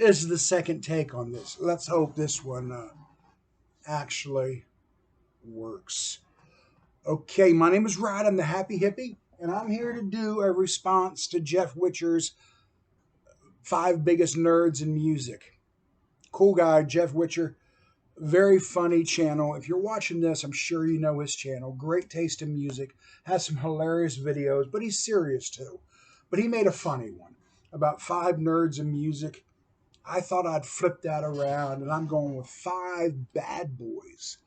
This is the second take on this. Let's hope this one actually works. Okay, my name is Rod. I'm the Happy Hippie, and I'm here to do a response to Jeff Witcher's 5 biggest nerds in music. Cool guy, Jeff Witcher. Very funny channel. If you're watching this, I'm sure you know his channel. Great taste in music. Has some hilarious videos, but he's serious too. But he made a funny one about 5 nerds in music. I thought I'd flip that around, and I'm going with 5 bad boys,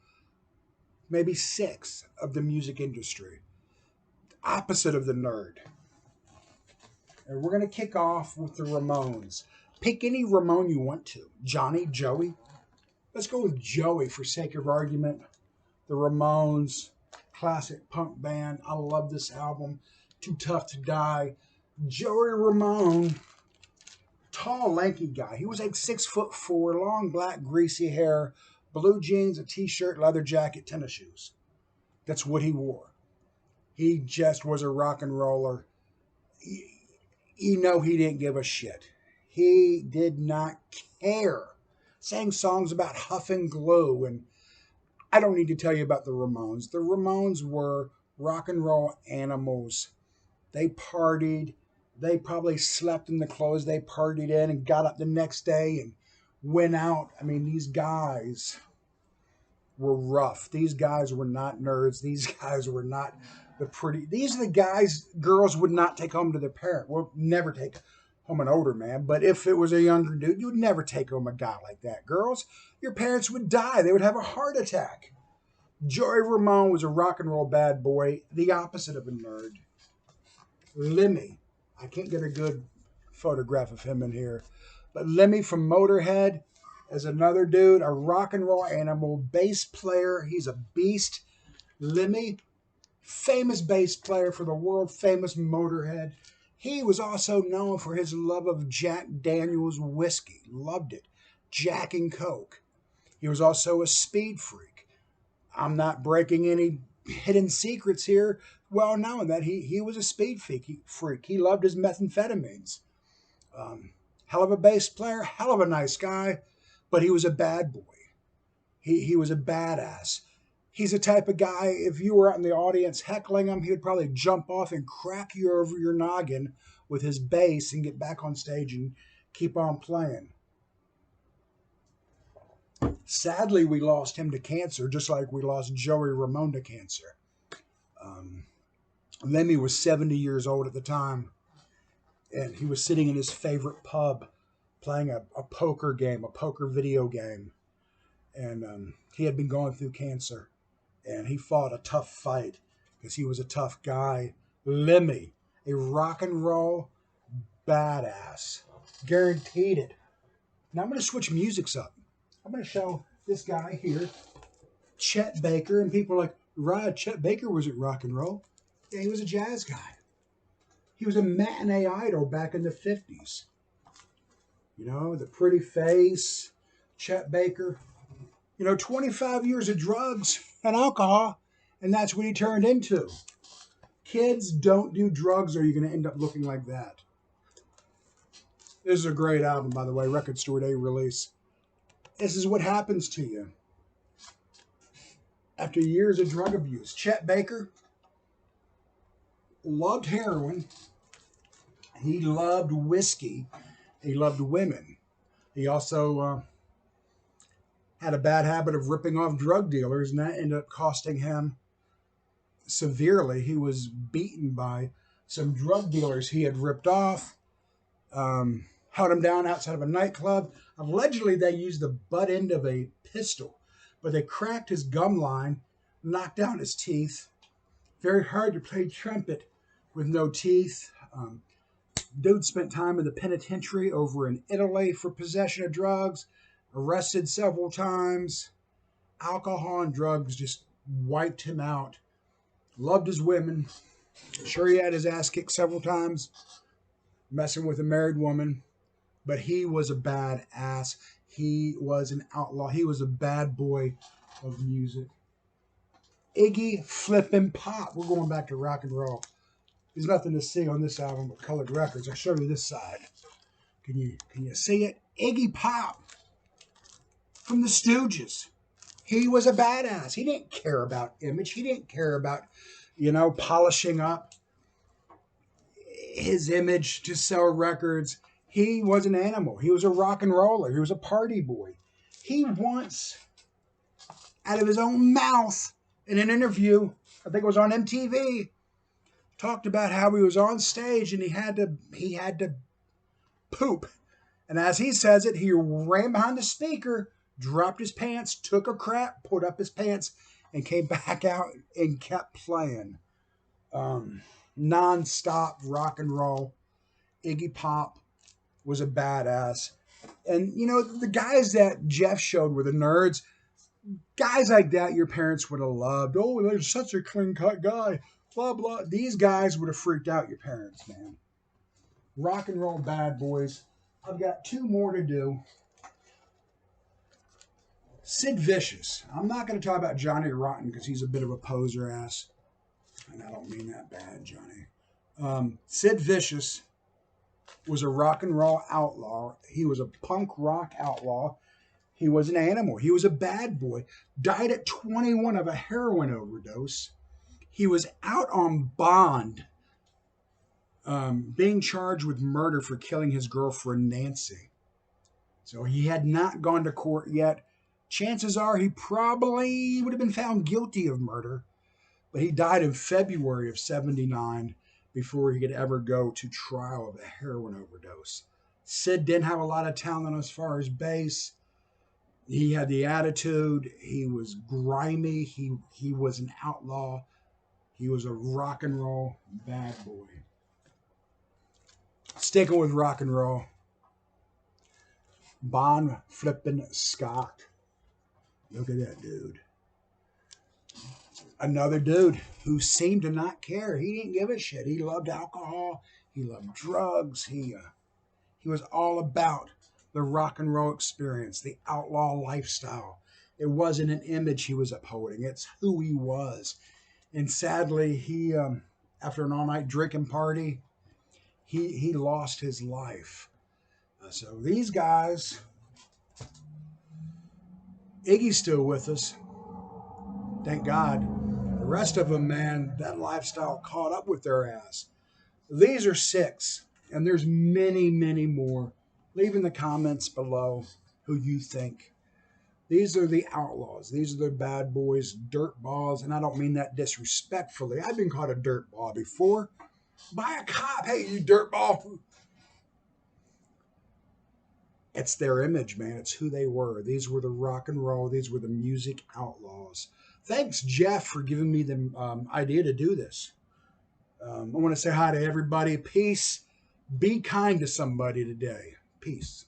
maybe 6 of the music industry. Opposite of the nerd. And we're going to kick off with the Ramones. Pick any Ramone you want to. Johnny, Joey. Let's go with Joey for sake of argument. The Ramones, classic punk band. I love this album. Too Tough to Die. Joey Ramone, tall, lanky guy. He was like 6'4", long, black, greasy hair, blue jeans, a t-shirt, leather jacket, tennis shoes. That's what he wore. He just was a rock and roller. You know he didn't give a shit. He did not care. Sang songs about huffing glue, and I don't need to tell you about the Ramones. The Ramones were rock and roll animals. They partied. They probably slept in the clothes they partied in and got up the next day and went out. I mean, these guys were rough. These guys were not nerds. These guys were not the pretty. These are the guys girls would not take home to their parent. Well, never take home an older man. But if it was a younger dude, you would never take home a guy like that. Girls, your parents would die. They would have a heart attack. Joey Ramone was a rock and roll bad boy, the opposite of a nerd. Lemmy. I can't get a good photograph of him in here. But Lemmy from Motorhead is another dude, a rock and roll animal, bass player. He's a beast. Lemmy, famous bass player for the world famous Motorhead. He was also known for his love of Jack Daniels whiskey. Loved it. Jack and Coke. He was also a speed freak. I'm not breaking any hidden secrets here. Well known that he was a speed freak. He loved his methamphetamines. Hell of a bass player, hell of a nice guy, but he was a bad boy. He was a badass. He's the type of guy, if you were out in the audience heckling him, he would probably jump off and crack you over your noggin with his bass and get back on stage and keep on playing. Sadly, we lost him to cancer, just like we lost Joey Ramone to cancer. Lemmy was 70 years old at the time, and he was sitting in his favorite pub playing a poker game, a poker video game. And he had been going through cancer, and he fought a tough fight because he was a tough guy. Lemmy, a rock and roll badass. Guaranteed it. Now I'm going to switch musics up. I'm going to show this guy here, Chet Baker, and people are like, Rod, Chet Baker wasn't rock and roll. Yeah, he was a jazz guy. He was a matinee idol back in the 50s. You know, the pretty face, Chet Baker. 25 years of drugs and alcohol, and that's what he turned into. Kids, don't do drugs or you're going to end up looking like that. This is a great album, by the way, Record Store Day release. This is what happens to you after years of drug abuse. Chet Baker loved heroin. He loved whiskey. He loved women. He also had a bad habit of ripping off drug dealers, and that ended up costing him severely. He was beaten by some drug dealers he had ripped off, held him down outside of a nightclub. Allegedly, they used the butt end of a pistol, but they cracked his gum line, knocked out his teeth. Very hard to play trumpet with no teeth. Dude spent time in the penitentiary over in Italy for possession of drugs, arrested several times. Alcohol and drugs just wiped him out. Loved his women. Sure, he had his ass kicked several times, messing with a married woman, but he was a bad ass. He was an outlaw. He was a bad boy of music. Iggy Flippin' Pop. We're going back to rock and roll. There's nothing to see on this album but colored records. I'll show you this side. Can you see it? Iggy Pop from the Stooges. He was a badass. He didn't care about image. He didn't care about, polishing up his image to sell records. He was an animal. He was a rock and roller. He was a party boy. He once, out of his own mouth, in an interview, I think it was on MTV, talked about how he was on stage and he had to poop. And as he says it, he ran behind the speaker, dropped his pants, took a crap, put up his pants, and came back out and kept playing. Non-stop rock and roll. Iggy Pop was a badass. And, the guys that Jeff showed were the nerds. Guys like that your parents would have loved. Oh, there's such a clean-cut guy. Blah, blah. These guys would have freaked out your parents, man. Rock and roll bad boys. I've got two more to do. Sid Vicious. I'm not going to talk about Johnny Rotten because he's a bit of a poser ass. And I don't mean that bad, Johnny. Sid Vicious was a rock and roll outlaw. He was a punk rock outlaw. He was an animal. He was a bad boy. Died at 21 of a heroin overdose. He was out on bond, being charged with murder for killing his girlfriend, Nancy. So he had not gone to court yet. Chances are he probably would have been found guilty of murder, but he died in February of 79 before he could ever go to trial of a heroin overdose. Sid didn't have a lot of talent as far as bass. He had the attitude. He was grimy. He was an outlaw. He was a rock and roll bad boy. Sticking with rock and roll. Bon Flippin' Scott. Look at that dude. Another dude who seemed to not care. He didn't give a shit. He loved alcohol. He loved drugs. He was all about the rock and roll experience, the outlaw lifestyle. It wasn't an image he was upholding. It's who he was. And sadly, he, after an all-night drinking party, he lost his life. So these guys, Iggy's still with us. Thank God. The rest of them, man, that lifestyle caught up with their ass. These are 6, and there's many, many more. Leave in the comments below who you think. These are the outlaws. These are the bad boys, dirt balls, and I don't mean that disrespectfully. I've been called a dirt ball before by a cop. Hey, you dirt ball. It's their image, man. It's who they were. These were the rock and roll. These were the music outlaws. Thanks, Jeff, for giving me the idea to do this. I want to say hi to everybody. Peace. Be kind to somebody today. Peace.